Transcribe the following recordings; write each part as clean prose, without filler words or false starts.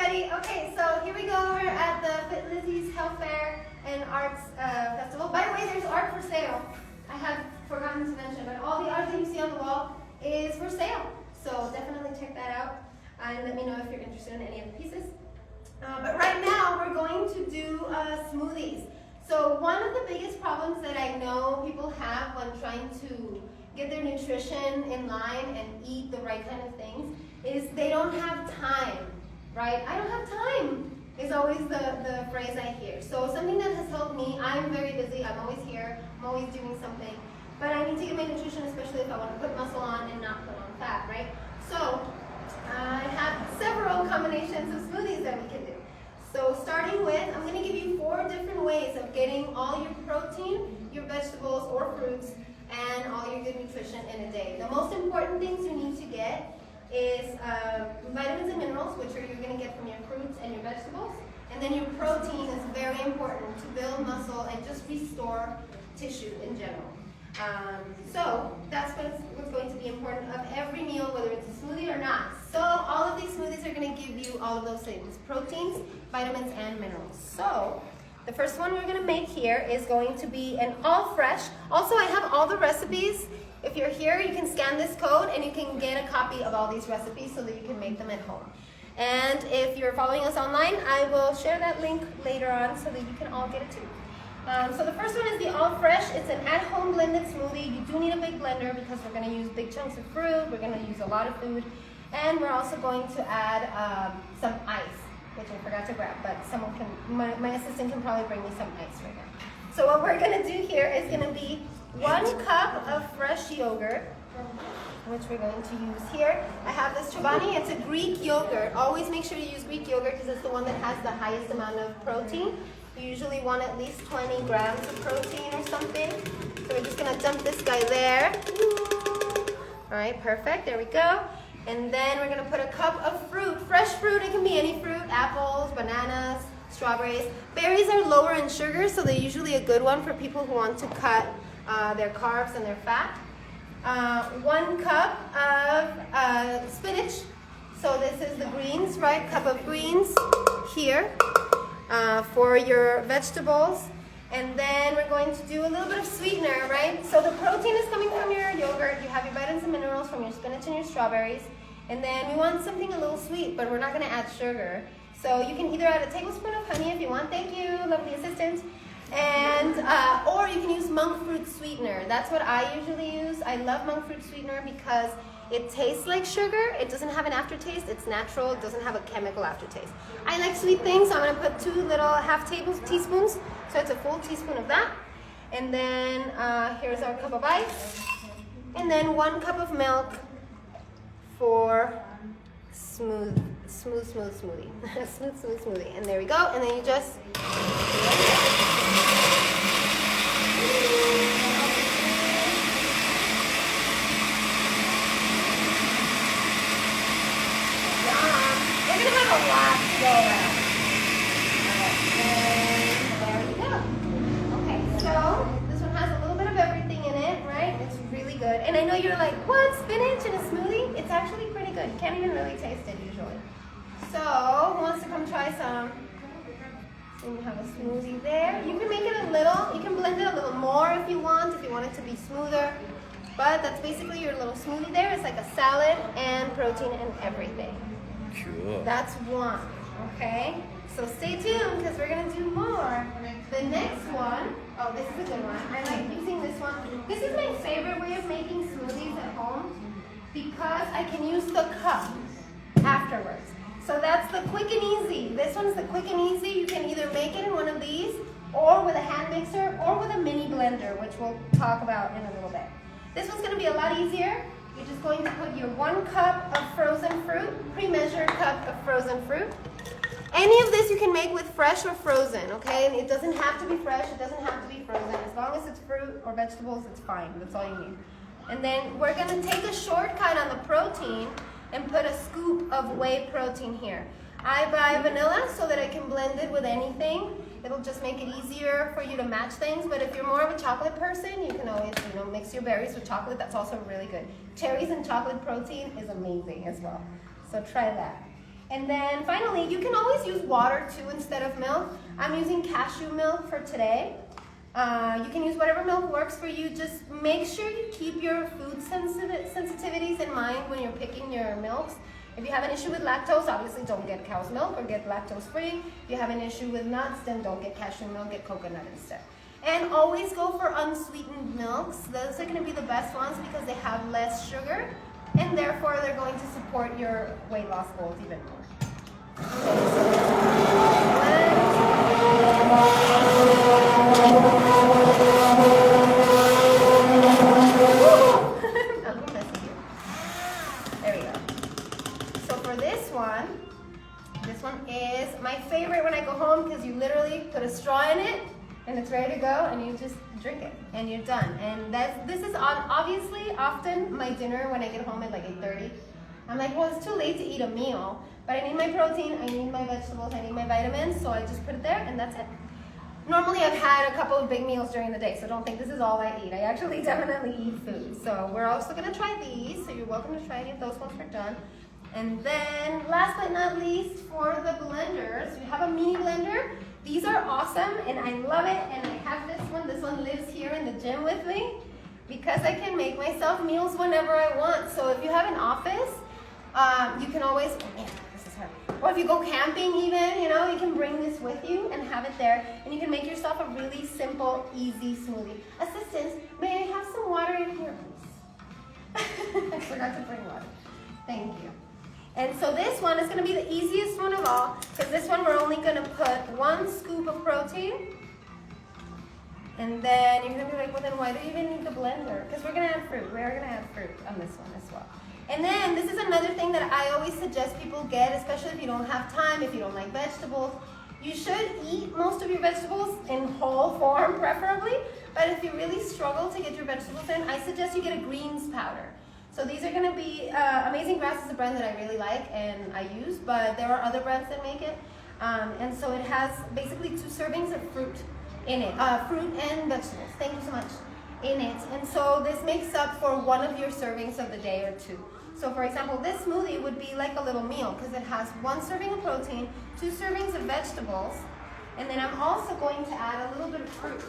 everybody. Okay, so here we go. We're at the Fit Lizzie's Health Fair and Arts Festival. By the way, there's art for sale. I have forgotten to mention, but all the art that you see on the wall is for sale. So definitely check that out and let me know if you're interested in any of the pieces. But right now we're going to do smoothies. So one of the biggest problems that I know people have when trying to get their nutrition in line and eat the right kind of things is they don't have time, right? I don't have time is always the phrase I hear. So something that has helped me, I'm very busy, I'm always here, I'm always doing something, but I need to get my nutrition, especially if I want to put muscle on and not put on fat, right? So I have several combinations of smoothies that we can do. So starting with, I'm going to give you 4 different ways of getting all your protein, your vegetables or fruits, and all your good nutrition in a day. The most important things you need to get is vitamins and minerals, which are you're going to get from your fruits and your vegetables. And then your protein is very important to build muscle and just restore tissue in general. So that's what's going to be important of every meal, whether it's a smoothie or not. So all of these smoothies are going to give you all of those things: proteins, vitamins, and minerals. So the first one we're going to make here is going to be an all fresh. Also, I have all the recipes. If you're here, you can scan this code and you can get a copy of all these recipes so that you can make them at home. And if you're following us online, I will share that link later on so that you can all get it too. So the first one is the all fresh. It's an at-home blended smoothie. You do need a big blender because we're going to use big chunks of fruit. We're going to use a lot of food. And we're also going to add some ice, which I forgot to grab, but someone can, my assistant can probably bring me some ice right now. So what we're going to do here is going to be 1 cup of fresh yogurt, which we're going to use here. I have this Chobani. It's a Greek yogurt. Always make sure you use Greek yogurt because it's the one that has the highest amount of protein. You usually want at least 20 grams of protein or something. So we're just going to dump this guy there. All right, perfect. There we go. And then we're going to put a cup of fruit. Fresh fruit. It can be any fruit: apples, bananas, strawberries. Berries are lower in sugar, so they're usually a good one for people who want to cut their carbs and their fat. 1 cup of spinach. So this is the greens, right? Cup of greens here for your vegetables. And then we're going to do a little bit of sweetener, right? So the protein is coming from your yogurt. You have your vitamins and minerals from your spinach and your strawberries. And then we want something a little sweet, but we're not going to add sugar. So you can either add a tablespoon of honey if you want. Thank you, lovely assistant. And or you can use monk fruit sweetener. That's what I usually use. I love monk fruit sweetener because it tastes like sugar. It doesn't have an aftertaste. It's natural. It doesn't have a chemical aftertaste. I like sweet things, so I'm going to put 2 little half teaspoons. So it's a full teaspoon of that. And then here's our cup of ice. And then 1 cup of milk for smooth smoothie. smooth smoothie. And there we go. And then you just we're gonna have a lot to go around. And there we go. Okay, so this one has a little bit of everything in it, right? It's really good. And I know you're like, what? Spinach in a smoothie? It's actually pretty good. You can't even really taste it usually. So, who wants to come try some? And you have a smoothie there. You can make it a little, you can blend it a little more if you want it to be smoother. But that's basically your little smoothie there. It's like a salad and protein and everything. Cool. That's one, okay? So stay tuned because we're going to do more. The next one, oh, this is a good one. I like using this one. This is my favorite way of making smoothies at home because I can use the cup afterwards. So that's the quick and easy. This one's the quick and easy. You can either make it in one of these or with a hand mixer or with a mini blender, which we'll talk about in a little bit. This one's going to be a lot easier. You're just going to put your 1 cup of frozen fruit, pre-measured cup of frozen fruit. Any of this you can make with fresh or frozen, okay? And it doesn't have to be fresh, it doesn't have to be frozen. As long as it's fruit or vegetables, it's fine. That's all you need. And then we're going to take a shortcut on the protein and put a scoop of whey protein here. I buy vanilla so that I can blend it with anything. It'll just make it easier for you to match things, but if you're more of a chocolate person, you can always, mix your berries with chocolate. That's also really good. Cherries and chocolate protein is amazing as well. So try that. And then finally, you can always use water too instead of milk. I'm using cashew milk for today. You can use whatever milk works for you. Just make sure you keep your food sensitivities in mind when you're picking your milks. If you have an issue with lactose, obviously don't get cow's milk or get lactose free. If you have an issue with nuts, then don't get cashew milk, get coconut instead. And always go for unsweetened milks. Those are going to be the best ones because they have less sugar, and therefore they're going to support your weight loss goals even more. There we go. So for this one is my favorite when I go home because you literally put a straw in it and it's ready to go and you just drink it and you're done. And this is obviously often my dinner when I get home at like 8:30. I'm like, well, it's too late to eat a meal, but I need my protein, I need my vegetables, I need my vitamins, so I just put it there and that's it. Normally I've had a couple of big meals during the day, so don't think this is all I eat. I actually definitely eat food. So we're also gonna try these, so you're welcome to try any of those once we're done. And then last but not least, for the blenders, we have a mini blender. These are awesome and I love it, and I have this one. This one lives here in the gym with me because I can make myself meals whenever I want. So if you have an office, you can always, oh man, this is hard. Or if you go camping even, you know, you can bring this with you and have it there, and you can make yourself a really simple, easy smoothie. Assistants, may I have some water in here, please? I forgot to bring water. Thank you. And so this one is going to be the easiest one of all, because this one we're only going to put 1 scoop of protein. And then you're going to be like, well then why do you even need the blender? Because we're going to add fruit. We're going to add fruit on this one as well. And then this is another thing that I always suggest people get, especially if you don't have time, if you don't like vegetables. You should eat most of your vegetables in whole form preferably, but if you really struggle to get your vegetables in, I suggest you get a greens powder. So these are going to be, Amazing Grass is a brand that I really like and I use, but there are other brands that make it. And so it has basically 2 servings of fruit in it, fruit and vegetables, thank you so much, in it. And so this makes up for 1 of your servings of the day or 2. So for example, this smoothie would be like a little meal because it has 1 serving of protein, 2 servings of vegetables, and then I'm also going to add a little bit of fruit.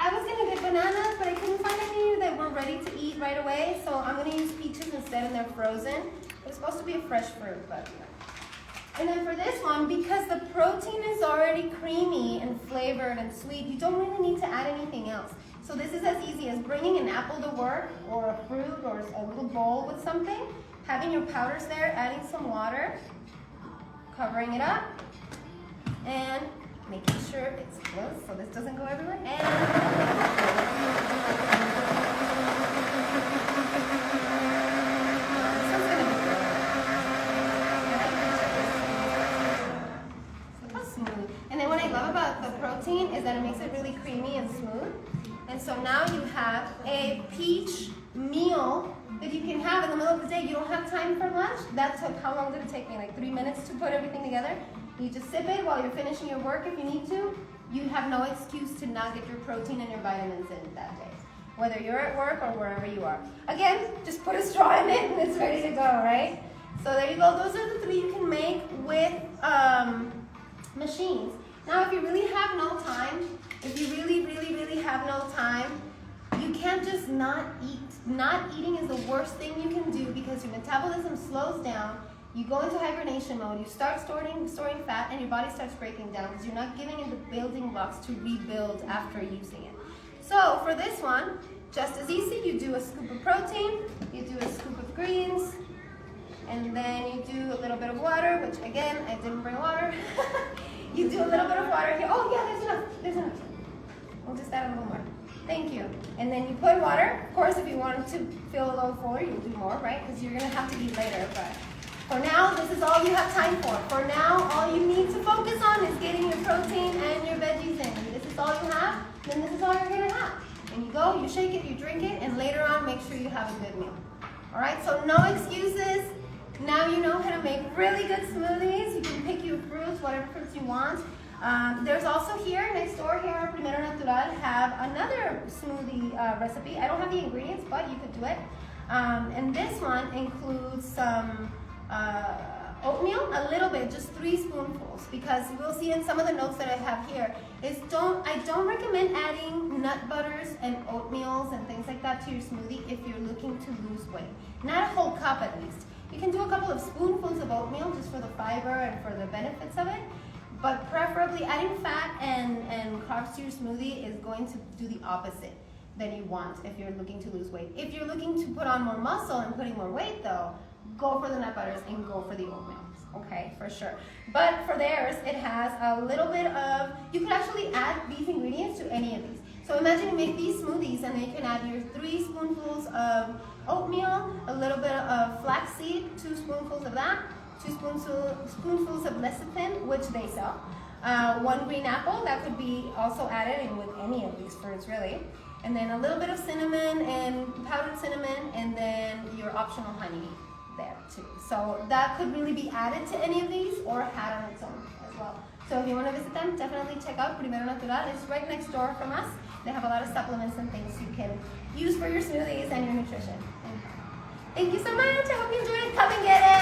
I was going to get bananas, but I couldn't find any that were ready to eat right away, so I'm going to use peaches instead, and they're frozen. It's supposed to be a fresh fruit, but yeah. And then for this one, because the protein is already creamy and flavored and sweet, you don't really need to add anything else. So this is as easy as bringing an apple to work, or a fruit, or a little bowl with something, having your powders there, adding some water, covering it up, and making sure it's closed so this doesn't go everywhere. And this one's gonna be good. How smooth. And then what I love about the protein is that it makes it really creamy and smooth. And so now you have a peach meal that you can have in the middle of the day. You don't have time for lunch. That took, how long did it take me? Like 3 minutes to put everything together. You just sip it while you're finishing your work if you need to. You have no excuse to not get your protein and your vitamins in that day, whether you're at work or wherever you are. Again, just put a straw in it and it's ready to go, right? So there you go. Those are the 3 you can make with machines. Now, if you really have no time, if you really have no time, you can't just not eat. Not eating is the worst thing you can do because your metabolism slows down. You go into hibernation mode, you start storing fat, and your body starts breaking down because you're not giving it the building blocks to rebuild after using it. So for this one, just as easy, you do a scoop of protein, you do a scoop of greens, and then you do a little bit of water, which again, I didn't bring water. You do a little bit of water here. Oh yeah, there's enough. We'll just add a little more. Thank you. And then you put water. Of course, if you want to feel a little fuller, you'll do more, right? Because you're gonna have to eat later, but for now, this is all you have time for. For now, all you need to focus on is getting your protein and your veggies in. If this is all you have, then this is all you're gonna have. And you go, you shake it, you drink it, and later on, make sure you have a good meal. All right, so no excuses. Now you know how to make really good smoothies. You can pick your fruits, whatever fruits you want. There's also here, next door here, Primero Natural, have another smoothie recipe. I don't have the ingredients, but you could do it. And this one includes some oatmeal, a little bit, just 3 spoonfuls, because we'll see in some of the notes that I have here is I don't recommend adding nut butters and oatmeals and things like that to your smoothie if you're looking to lose weight. Not a whole cup at least. You can do a couple of spoonfuls of oatmeal just for the fiber and for the benefits of it, but preferably adding fat and carbs to your smoothie is going to do the opposite than you want if you're looking to lose weight. If you're looking to put on more muscle and putting more weight though, go for the nut butters and go for the oatmeal, okay, for sure. But for theirs, it has a little bit of, you could actually add these ingredients to any of these. So imagine you make these smoothies and then you can add your 3 spoonfuls of oatmeal, a little bit of flaxseed, 2 spoonfuls of that, 2 spoonfuls of lecithin, which they sell, 1 green apple, that could be also added in with any of these fruits really, and then a little bit of cinnamon and powdered cinnamon, and then your optional honey there too. So that could really be added to any of these or had on its own as well. So if you want to visit them, definitely check out Primero Natural. It's right next door from us. They have a lot of supplements and things you can use for your smoothies and your nutrition. Thank you so much. I hope you enjoyed it. Come and get it.